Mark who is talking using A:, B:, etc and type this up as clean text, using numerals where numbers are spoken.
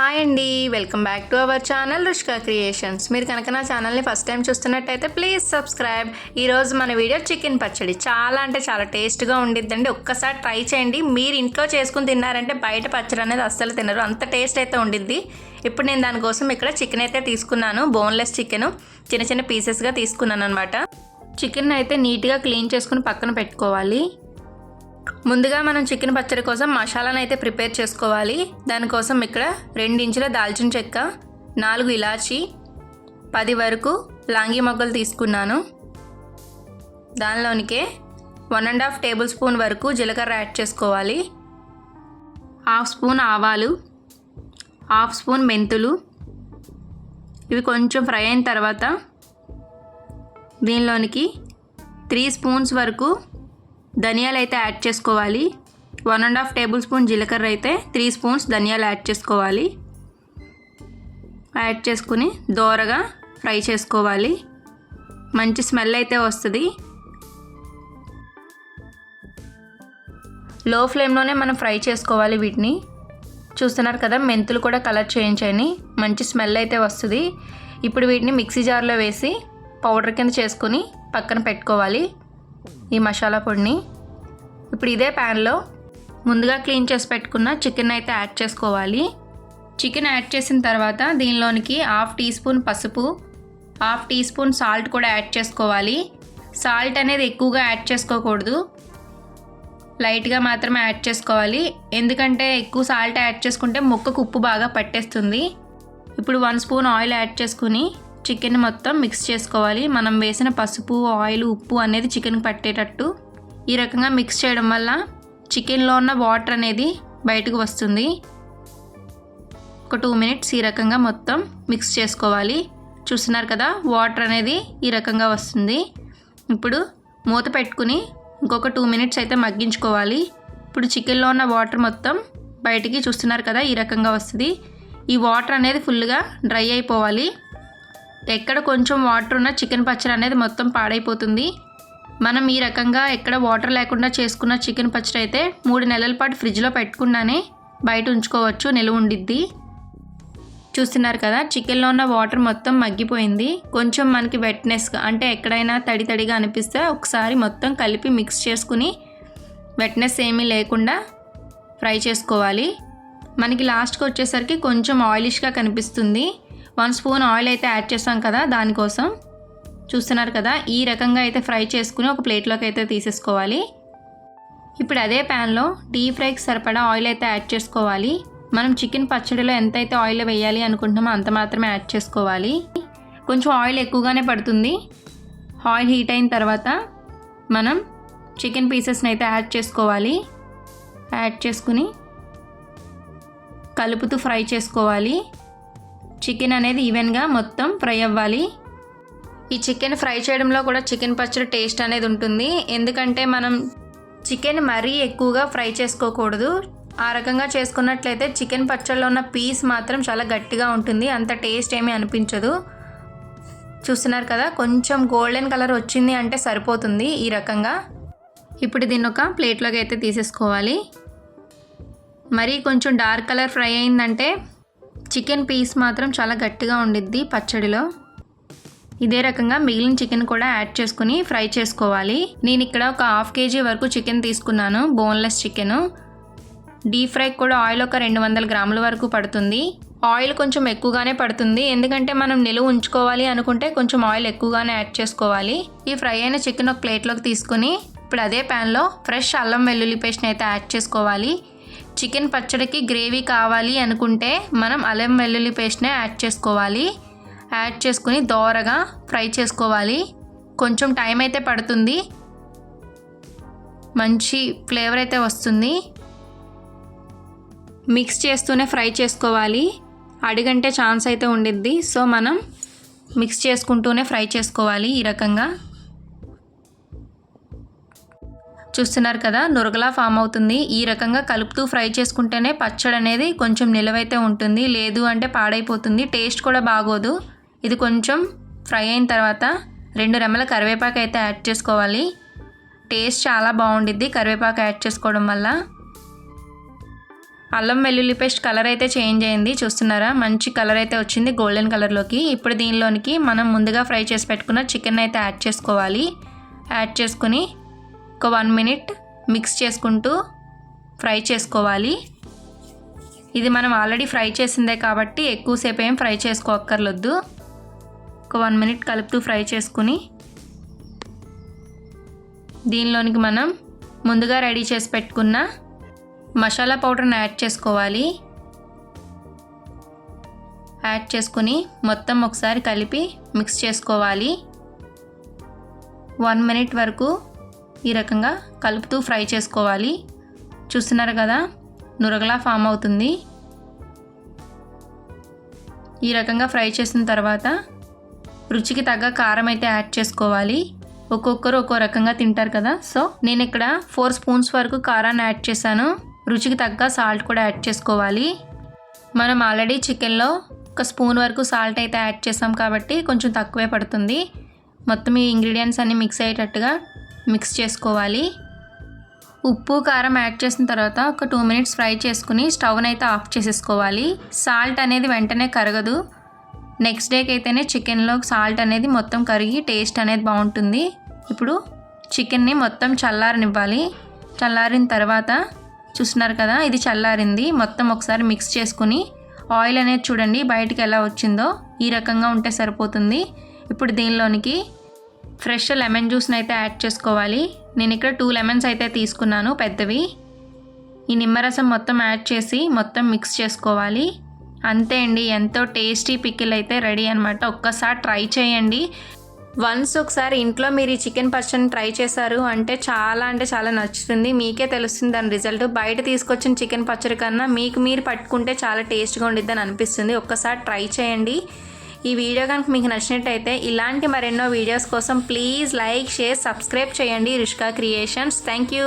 A: Hi అండి, welcome back to our channel Rushika creations. మీరు కనుక నా ఛానల్ని ఫస్ట్ టైం చూస్తున్నట్టయితే ప్లీజ్ సబ్స్క్రైబ్. ఈరోజు మన వీడియో చికెన్ పచ్చడి చాలా అంటే చాలా టేస్ట్గా ఉండిద్దండి. ఒక్కసారి ట్రై చేయండి. మీరు ఇంట్లో చేసుకుని తిన్నారంటే బయట పచ్చడి అనేది అస్సలు తినరు, అంత టేస్ట్ అయితే ఉండిద్ది. ఇప్పుడు నేను దానికోసం ఇక్కడ చికెన్ అయితే తీసుకున్నాను. బోన్లెస్ చికెన్ చిన్న చిన్న పీసెస్గా తీసుకున్నాను అనమాట. చికెన్ అయితే నీట్గా క్లీన్ చేసుకుని పక్కన పెట్టుకోవాలి. ముందుగా మనం చికెన్ పచ్చడి కోసం మసాలాను అయితే ప్రిపేర్ చేసుకోవాలి. దానికోసం ఇక్కడ 2 ఇంచుల దాల్చిన చెక్క, 4 ఇలాచి, 10 వరకు లాంగి మొగ్గలు తీసుకున్నాను. దానిలోనికే 1.5 టేబుల్ స్పూన్ వరకు జీలకర్ర యాడ్ చేసుకోవాలి. 1/2 స్పూన్ ఆవాలు, 1/2 స్పూన్ మెంతులు. ఇవి కొంచెం ఫ్రై అయిన తర్వాత దీనిలోనికి 3 స్పూన్స్ వరకు ధనియాలు అయితే యాడ్ చేసుకోవాలి. 1.5 టేబుల్ స్పూన్ జీలకర్ర అయితే 3 స్పూన్స్ ధనియాలు యాడ్ చేసుకోవాలి. యాడ్ చేసుకుని దోరగా ఫ్రై చేసుకోవాలి. మంచి స్మెల్ అయితే వస్తుంది. లో ఫ్లేమ్లోనే మనం ఫ్రై చేసుకోవాలి వీటిని. చూస్తున్నారు కదా, మెంతులు కూడా కలర్ చేంజ్ అయినాయి, మంచి స్మెల్ అయితే వస్తుంది. ఇప్పుడు వీటిని మిక్సీ జార్లో వేసి పౌడర్ కింద చేసుకుని పక్కన పెట్టుకోవాలి ఈ మసాలా పొడిని. ఇప్పుడు ఇదే ప్యాన్లో ముందుగా క్లీన్ చేసి పెట్టుకున్న చికెన్ అయితే యాడ్ చేసుకోవాలి. చికెన్ యాడ్ చేసిన తర్వాత దీనిలోనికి 1/2 టీ స్పూన్ పసుపు, 1/2 టీ స్పూన్ సాల్ట్ కూడా యాడ్ చేసుకోవాలి. సాల్ట్ అనేది ఎక్కువగా యాడ్ చేసుకోకూడదు, లైట్గా మాత్రమే యాడ్ చేసుకోవాలి. ఎందుకంటే ఎక్కువ సాల్ట్ యాడ్ చేసుకుంటే ముక్కకు ఉప్పు బాగా పట్టేస్తుంది. ఇప్పుడు 1 స్పూన్ ఆయిల్ యాడ్ చేసుకుని చికెన్ మొత్తం మిక్స్ చేసుకోవాలి. మనం వేసిన పసుపు, ఆయిల్, ఉప్పు అనేది చికెన్కి పట్టేటట్టు ఈ రకంగా మిక్స్ చేయడం వల్ల చికెన్లో ఉన్న వాటర్ అనేది బయటకు వస్తుంది. ఒక 2 మినిట్స్ ఈ రకంగా మొత్తం మిక్స్ చేసుకోవాలి. చూస్తున్నారు కదా, వాటర్ అనేది ఈ రకంగా వస్తుంది. ఇప్పుడు మూత పెట్టుకుని ఇంకొక 2 మినిట్స్ అయితే మగ్గించుకోవాలి. ఇప్పుడు చికెన్లో ఉన్న వాటర్ మొత్తం బయటికి చూస్తున్నారు కదా ఈ రకంగా వస్తుంది. ఈ వాటర్ అనేది ఫుల్గా డ్రై అయిపోవాలి. ఎక్కడ కొంచెం వాటర్ ఉన్న చికెన్ పచ్చడి అనేది మొత్తం పాడైపోతుంది. మనం ఈ రకంగా ఎక్కడ వాటర్ లేకుండా చేసుకున్న చికెన్ పచ్చడి అయితే 3 నెలల పాటు ఫ్రిడ్జ్లో పెట్టుకున్నానే బయట ఉంచుకోవచ్చు, నిలువ ఉండిద్ది. చూస్తున్నారు కదా, చికెన్లో ఉన్న వాటర్ మొత్తం మగ్గిపోయింది. కొంచెం మనకి వెట్నెస్గా అంటే ఎక్కడైనా తడి తడిగా అనిపిస్తే ఒకసారి మొత్తం కలిపి మిక్స్ చేసుకుని వెట్నెస్ ఏమీ లేకుండా ఫ్రై చేసుకోవాలి. మనకి లాస్ట్కి వచ్చేసరికి కొంచెం ఆయిలిష్గా కనిపిస్తుంది. 1 స్పూన్ ఆయిల్ అయితే యాడ్ చేస్తాం కదా, దానికోసం. చూస్తున్నారు కదా, ఈ రకంగా అయితే ఫ్రై చేసుకుని ఒక ప్లేట్లోకి అయితే తీసేసుకోవాలి. ఇప్పుడు అదే ప్యాన్లో డీప్ ఫ్రైకి సరిపడా ఆయిల్ అయితే యాడ్ చేసుకోవాలి. మనం చికెన్ పచ్చడిలో ఎంతైతే ఆయిల్ వేయాలి అనుకుంటున్నామో అంత మాత్రమే యాడ్ చేసుకోవాలి. కొంచెం ఆయిల్ ఎక్కువగానే పడుతుంది. ఆయిల్ హీట్ అయిన తర్వాత మనం చికెన్ పీసెస్ని అయితే యాడ్ చేసుకోవాలి. యాడ్ చేసుకుని కలుపుతూ ఫ్రై చేసుకోవాలి. చికెన్ అనేది ఈవెన్గా మొత్తం ఫ్రై అవ్వాలి. ఈ చికెన్ ఫ్రై చేయడంలో కూడా చికెన్ పచ్చడి టేస్ట్ అనేది ఉంటుంది. ఎందుకంటే మనం చికెన్ మరీ ఎక్కువగా ఫ్రై చేసుకోకూడదు. ఆ రకంగా చేసుకున్నట్లయితే చికెన్ పచ్చడిలో ఉన్న పీస్ మాత్రం చాలా గట్టిగా ఉంటుంది, అంత టేస్ట్ ఏమీ అనిపించదు. చూస్తున్నారు కదా, కొంచెం గోల్డెన్ కలర్ వచ్చింది అంటే సరిపోతుంది ఈ రకంగా. ఇప్పుడు దీన్ని ఒక ప్లేట్లోకి అయితే తీసేసుకోవాలి. మరీ కొంచెం డార్క్ కలర్ ఫ్రై అయిందంటే చికెన్ పీస్ మాత్రం చాలా గట్టిగా ఉండిద్ది పచ్చడిలో. ఇదే రకంగా మిగిలిన చికెన్ కూడా యాడ్ చేసుకుని ఫ్రై చేసుకోవాలి. నేను ఇక్కడ ఒక 1/2 కేజీ వరకు చికెన్ తీసుకున్నాను, బోన్లెస్ చికెన్. డీప్ ఫ్రైకి కూడా ఆయిల్ ఒక 200 గ్రాముల వరకు పడుతుంది. ఆయిల్ కొంచెం ఎక్కువగానే పడుతుంది, ఎందుకంటే మనం నిలువ ఉంచుకోవాలి అనుకుంటే కొంచెం ఆయిల్ ఎక్కువగానే యాడ్ చేసుకోవాలి. ఈ ఫ్రై అయిన చికెన్ ఒక ప్లేట్లోకి తీసుకుని ఇప్పుడు అదే ప్యాన్లో ఫ్రెష్ అల్లం వెల్లుల్లి పేస్ట్ని అయితే యాడ్ చేసుకోవాలి. చికెన్ పచ్చడికి గ్రేవీ కావాలి అనుకుంటే మనం అల్లం వెల్లుల్లి పేస్ట్నే యాడ్ చేసుకోవాలి. యాడ్ చేసుకుని దోరగా ఫ్రై చేసుకోవాలి. కొంచెం టైం అయితే పడుతుంది, మంచి ఫ్లేవర్ అయితే వస్తుంది. మిక్స్ చేస్తూనే ఫ్రై చేసుకోవాలి, అడిగంటే ఛాన్స్ అయితే ఉండిద్ది. సో మనం మిక్స్ చేసుకుంటూనే ఫ్రై చేసుకోవాలి ఈ రకంగా. చూస్తున్నారు కదా, నురగలా ఫామ్ అవుతుంది. ఈ రకంగా కలుపుతూ ఫ్రై చేసుకుంటేనే పచ్చడి అనేది కొంచెం నిలవైతే ఉంటుంది, లేదు అంటే పాడైపోతుంది, టేస్ట్ కూడా బాగోదు. ఇది కొంచెం ఫ్రై అయిన తర్వాత 2 రెమ్మల కరివేపాకు అయితే యాడ్ చేసుకోవాలి. టేస్ట్ చాలా బాగుండిద్ది కరివేపాకు యాడ్ చేసుకోవడం వల్ల. అల్లం వెల్లుల్లి పేస్ట్ కలర్ అయితే చేంజ్ అయింది, చూస్తున్నారా? మంచి కలర్ అయితే వచ్చింది, గోల్డెన్ కలర్లోకి. ఇప్పుడు దీనిలోనికి మనం ముందుగా ఫ్రై చేసి పెట్టుకున్న చికెన్ అయితే యాడ్ చేసుకోవాలి. యాడ్ చేసుకుని ఒక 1 మినిట్ మిక్స్ చేసుకుంటూ ఫ్రై చేసుకోవాలి. ఇది మనం ఆల్రెడీ ఫ్రై చేసిందే కాబట్టి ఎక్కువసేపు ఏం ఫ్రై చేసుకోక్కర్లేదు. ఒక 1 మినిట్ కలుపుతూ ఫ్రై చేసుకుని దీనిలోనికి మనం ముందుగా రెడీ చేసి పెట్టుకున్న మసాలా పౌడర్ని యాడ్ చేసుకోవాలి. యాడ్ చేసుకుని మొత్తం ఒకసారి కలిపి మిక్స్ చేసుకోవాలి. 1 మినిట్ వరకు ఈ రకంగా కలుపుతూ ఫ్రై చేసుకోవాలి. చూస్తున్నారు కదా, నురగలా ఫామ్ అవుతుంది. ఈ రకంగా ఫ్రై చేసిన తర్వాత రుచికి తగ్గ కారం అయితే యాడ్ చేసుకోవాలి. ఒక్కొక్కరు ఒక్కో రకంగా తింటారు కదా, సో నేను ఇక్కడ 4 స్పూన్స్ వరకు కారాన్ని యాడ్ చేశాను. రుచికి తగ్గ సాల్ట్ కూడా యాడ్ చేసుకోవాలి. మనం ఆల్రెడీ చికెన్లో 1 స్పూన్ వరకు సాల్ట్ అయితే యాడ్ చేసాం కాబట్టి కొంచెం తక్కువే పడుతుంది. మొత్తం ఈ ఇంగ్రీడియంట్స్ అన్నీ మిక్స్ అయ్యేటట్టుగా మిక్స్ చేసుకోవాలి. ఉప్పు కారం యాడ్ చేసిన తర్వాత ఒక 2 మినిట్స్ ఫ్రై చేసుకుని స్టవ్ని అయితే ఆఫ్ చేసేసుకోవాలి. సాల్ట్ అనేది వెంటనే కరగదు. నెక్స్ట్ డేకి అయితేనే చికెన్లో సాల్ట్ అనేది మొత్తం కరిగి టేస్ట్ అనేది బాగుంటుంది. ఇప్పుడు చికెన్ని మొత్తం చల్లారనివ్వాలి. చల్లారిన తర్వాత చూస్తున్నారు కదా, ఇది చల్లారింది. మొత్తం ఒకసారి మిక్స్ చేసుకుని ఆయిల్ అనేది చూడండి బయటికి ఎలా వచ్చిందో, ఈ రకంగా ఉంటే సరిపోతుంది. ఇప్పుడు దీనిలోనికి ఫ్రెష్ లెమన్ జ్యూస్ని అయితే యాడ్ చేసుకోవాలి. నేను ఇక్కడ 2 లెమన్స్ అయితే తీసుకున్నాను పెద్దవి. ఈ నిమ్మరసం మొత్తం యాడ్ చేసి మొత్తం మిక్స్ చేసుకోవాలి. అంతే అండి, ఎంతో టేస్టీ పికిల్ అయితే రెడీ అనమాట. ఒక్కసారి ట్రై చేయండి. వన్స్ ఒకసారి ఇంట్లో మీరు ఈ చికెన్ పచ్చడిని ట్రై చేశారు అంటే చాలా నచ్చుతుంది. మీకే తెలుస్తుంది దాని రిజల్ట్. బయట తీసుకొచ్చిన చికెన్ పచ్చడి కన్నా మీకు మీరు పట్టుకుంటే చాలా టేస్ట్గా ఉండిద్దని అనిపిస్తుంది. ఒక్కసారి ట్రై చేయండి. ఈ వీడియో కనుక మీకు నచ్చినట్టయితే ఇలాంటి మరెన్నో వీడియోస్ కోసం ప్లీజ్ లైక్, షేర్, సబ్స్క్రైబ్ చేయండి రుషికా క్రియేషన్స్. Thank you.